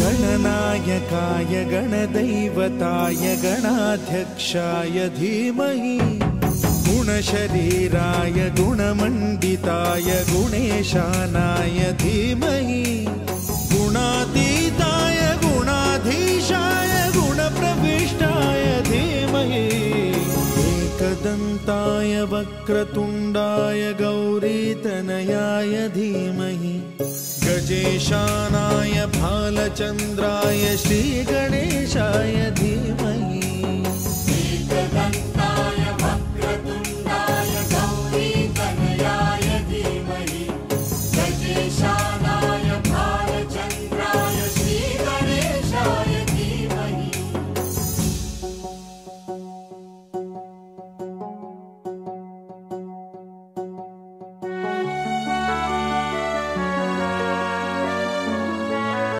गणनायकाय गणदैवताय गणाध्यक्षाय धीमहि गुणशरीराय गुणमण्डिताय गुणेशानाय धीमहि गुणातीताय गुणाधीशाय गुणप्रविष्टाय धीमहि एकदन्ताय वक्रतुण्डाय गौरीतनयाय धीमहि गजेशानाय भालचन्द्राय श्रीगणेशाय धीमहि